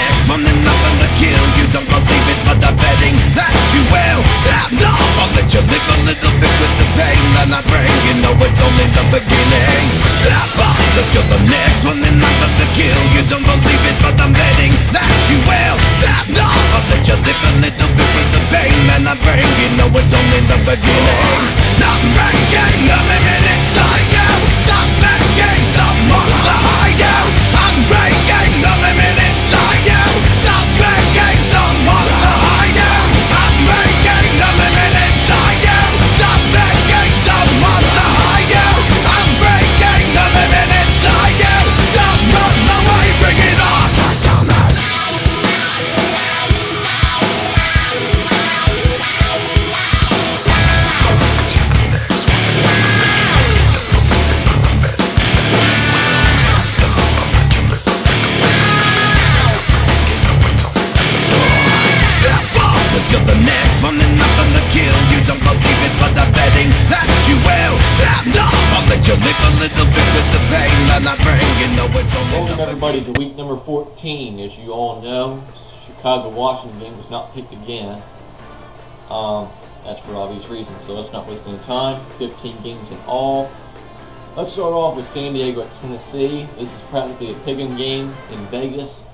next one, then nothing to kill. You don't believe it, but I'm betting that you will. Stand up, I'll let you live a little bit with the pain that I bring. You know it's only the beginning. Step up, cause you're the next one, then nothing to kill. You don't believe it, but I'm betting that you will. Stand up, I'll let you live a little bit with the pain that I bring. You know it's only the beginning. Stop breaking the limit inside you. Stop making someone to hide you. I'm breaking the limit inside you. Stop making someone to hide you. I'm breaking the limit inside you. Stop making someone to hide you. I'm breaking the limit inside you. Stop running away, bring it on. Turn down that. You're the next one and nothing to kill. You don't believe it, but I'm betting that you will. Stand up, I'll let you live a little bit with the pain that I bring. You know it's only. Welcome everybody to week number 14. As you all know, Chicago-Washington game was not picked again. That's for obvious reasons, so let's not waste any time. 15 games in all. Let's start off with San Diego at Tennessee. This is practically a Pickem game in Vegas.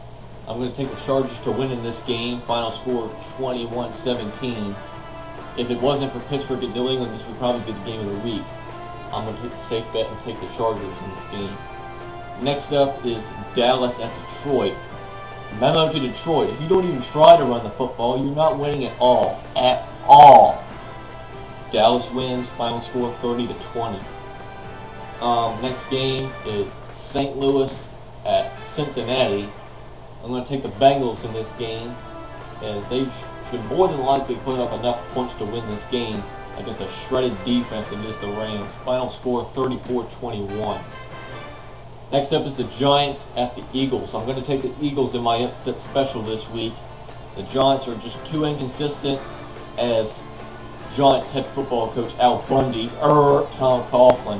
I'm going to take the Chargers to win in this game. Final score 21-17. If it wasn't for Pittsburgh and New England, this would probably be the game of the week. I'm going to take the safe bet and take the Chargers in this game. Next up is Dallas at Detroit. Memo to Detroit: if you don't even try to run the football, you're not winning at all. At all. Dallas wins. Final score 30-20. Next game is St. Louis at Cincinnati. I'm going to take the Bengals in this game, as they should more than likely put up enough points to win this game against a shredded defense against the Rams. Final score 34-21. Next up is the Giants at the Eagles. I'm going to take the Eagles in my upset special this week. The Giants are just too inconsistent, as Giants head football coach Al Bundy, Tom Coughlin,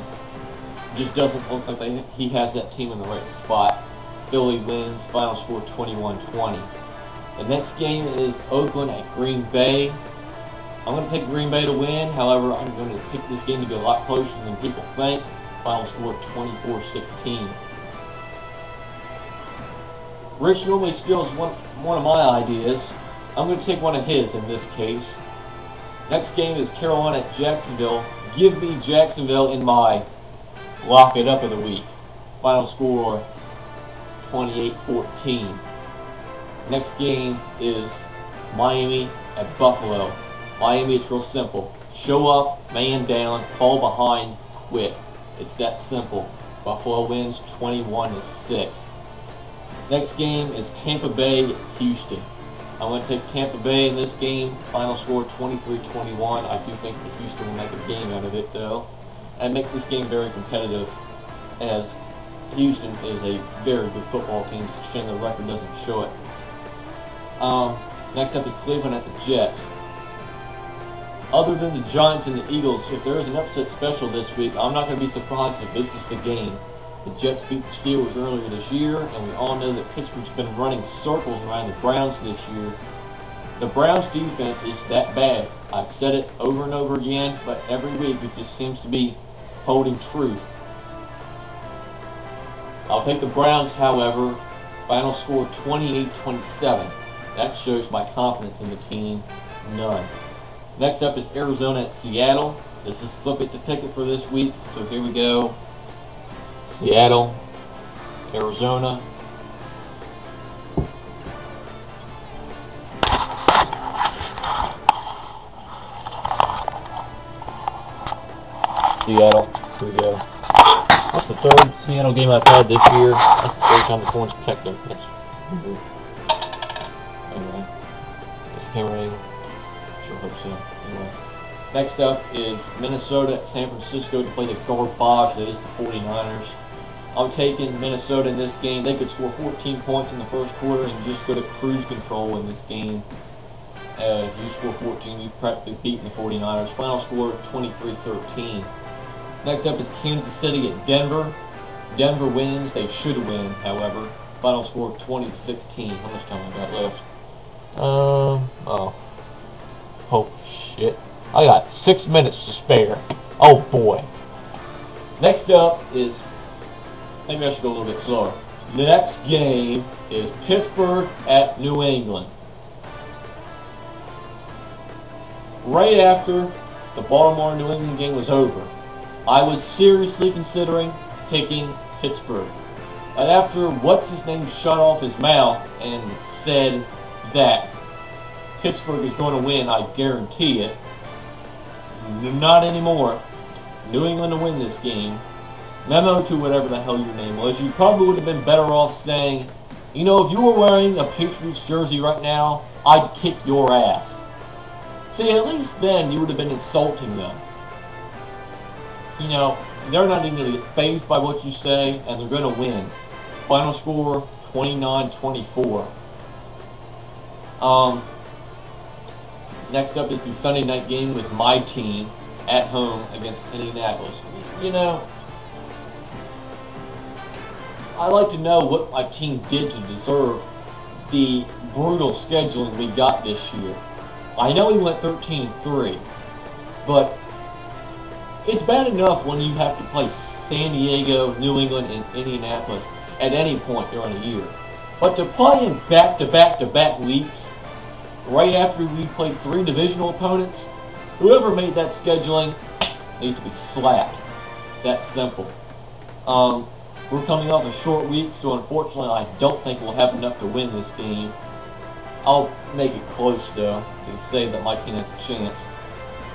just doesn't look like he has that team in the right spot. Philly wins. Final score 21-20. The next game is Oakland at Green Bay. I'm going to take Green Bay to win. However, I'm going to pick this game to be a lot closer than people think. Final score 24-16. Rich normally steals one of my ideas. I'm going to take one of his in this case. Next game is Carolina at Jacksonville. Give me Jacksonville in my lock it up of the week. Final score 28-14. Next game is Miami at Buffalo. Miami, it's real simple. Show up, man down, fall behind, quit. It's that simple. Buffalo wins 21-6. Next game is Tampa Bay at Houston. I'm going to take Tampa Bay in this game. Final score 23-21. I do think that Houston will make a game out of it, though, and make this game very competitive, as Houston is a very good football team. It's a shame the record doesn't show it. Next up is Cleveland at the Jets. Other than the Giants and the Eagles, if there is an upset special this week, I'm not going to be surprised if this is the game. The Jets beat the Steelers earlier this year, and we all know that Pittsburgh's been running circles around the Browns this year. The Browns defense is that bad. I've said it over and over again, but every week it just seems to be holding truth. I'll take the Browns, however. Final score 28-27. That shows my confidence in the team. None. Next up is Arizona at Seattle. This is flip it to pick it for this week. So here we go. Seattle, Arizona. Seattle. Here we go. That's the third Seattle game I've had this year. That's the third time the Horns picked them. That's weird. Anyway, this camera angle. Sure hope so. Anyway. Next up is Minnesota at San Francisco to play the garbage that is the 49ers. I'm taking Minnesota in this game. They could score 14 points in the first quarter and just go to cruise control in this game. If you score 14, you've practically beaten the 49ers. Final score 23-13. Next up is Kansas City at Denver. Denver wins. They should win, however. Final score 2016. How much time I got left? Oh. Holy shit. I got 6 minutes to spare. Oh boy. Next up is, maybe I should go a little bit slower. The next game is Pittsburgh at New England. Right after the Baltimore-New England game was over, I was seriously considering picking Pittsburgh. And after what's-his-name shut off his mouth and said that Pittsburgh is going to win, I guarantee it. Not anymore. New England to win this game. Memo to whatever the hell your name was. You probably would have been better off saying, you know, if you were wearing a Patriots jersey right now, I'd kick your ass. See, at least then you would have been insulting them. You know, they're not even going to get fazed by what you say, and they're going to win. Final score 29-24. Next up is the Sunday night game with my team at home against Indianapolis. You know, I like to know what my team did to deserve the brutal scheduling we got this year. I know we went 13-3, but it's bad enough when you have to play San Diego, New England, and Indianapolis at any point during a year. But to play in back-to-back-to-back weeks, right after we played 3 divisional opponents, whoever made that scheduling needs to be slapped. That's simple. We're coming off a short week, so unfortunately I don't think we'll have enough to win this game. I'll make it close though, to say that my team has a chance.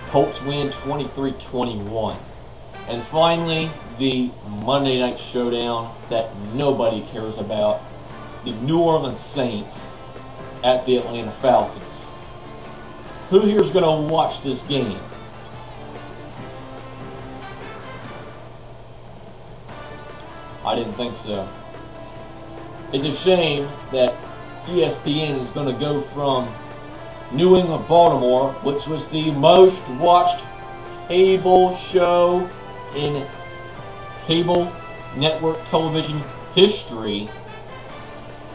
Colts win 23-21. And finally, the Monday night showdown that nobody cares about. The New Orleans Saints at the Atlanta Falcons. Who here is going to watch this game? I didn't think so. It's a shame that ESPN is going to go from New England Baltimore, which was the most watched cable show in cable network television history,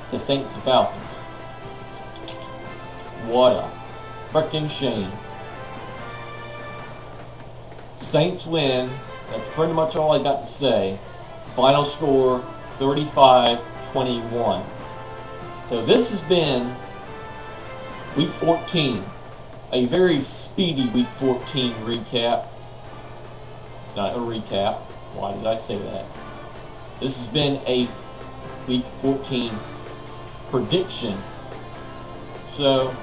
to Saints and Falcons. What a frickin' shame. Saints win. That's pretty much all I got to say. Final score 35-21. So this has been Week 14. A very speedy Week 14 recap. It's not a recap. Why did I say that? This has been a Week 14 prediction. So,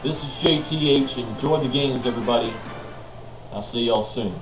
this is JTH. Enjoy the games, everybody. I'll see y'all soon.